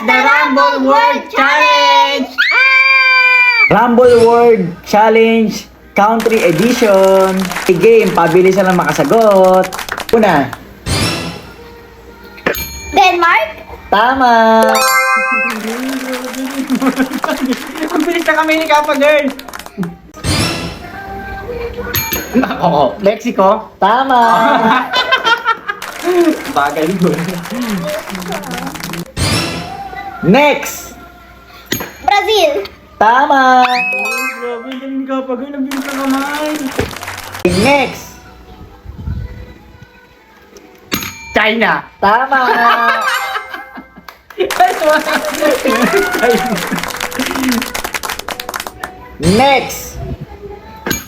the Rumble World Challenge! Rumble World Challenge Country Edition. Game, pabilisan lang makasagot. Una. Denmark? Tama. Ang bilis na kami ni Kappa Girl! Oo, Mexico. Tama. Bagay ko. Next. Brazil? Tama. Grabe, galing ni Kappa Girl. Ang bilis na kamay. Next. China. Tama. Next.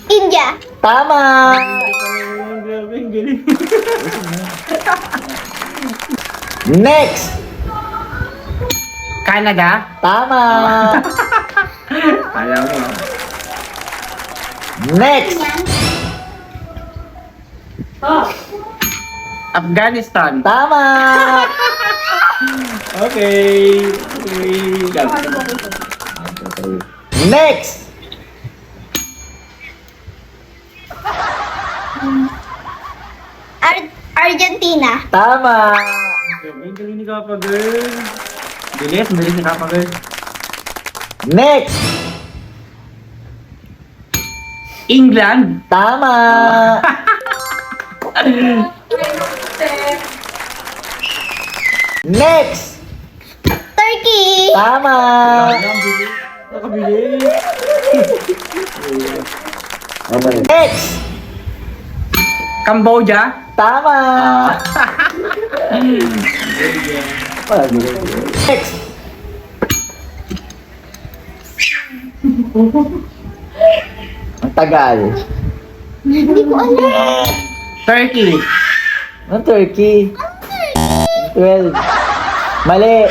India? Tama. Grabe, ang galing. Next. Canada. Tama. Alam mo. Next. Afghanistan. Tama. Okay. Next. Argentina? Tama. Ang galing ni Kappa Girl. Bilis ni Kappa Girl. Next. England. Tama. Next. Turkey? Tama. Nakabilis. Next. Cambodia. Tama. Next. Ang tagal. Hindi ko alam. Turkey. Ang Turkey. 12. Mali.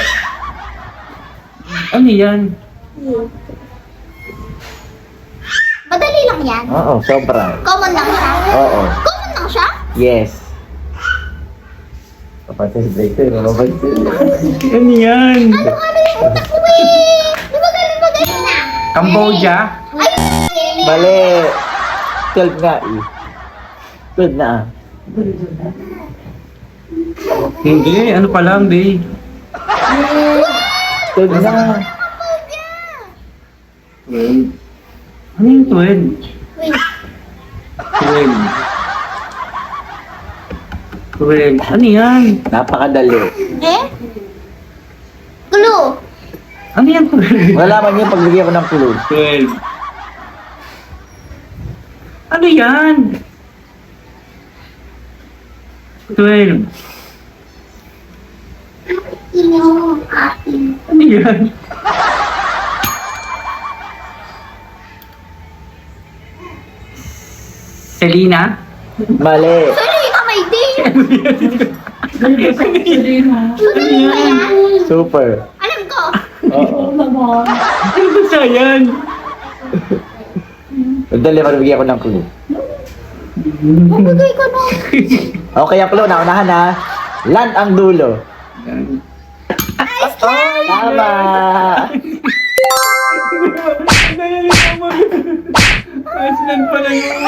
Ano yan? Madali lang yan. Oo, sobra. Common lang siya. Oo. Common lang siya? Yes. Kapatid break to, lumabas to. Ano yan? Ano yung utak ko eh? Di ba galing na? Cambodia. Ayun! Mali. 12 nga eh. 12 na ah. Hindi, ano pa lang, di. 12 na. Ano yung 12? Wait. 12. Ano yan? Napakadali. Eh? Clue. Ano yan 12? Malalaman niyo pag bigyan ko ng clue. 12. Ano yan? 12. Ino, atin. Ano yan? Selena? Mali. Sorry, kamay din. Ano yan? Sorry ba yan? Super. Alam ko. Oo. Ano ba siya yan? Dali, pag bigyan ko ng clue. Mabagay ko na. Okay, ang clue. Naunahan ha. Land ang dulo. Tama. Iceland pala yun.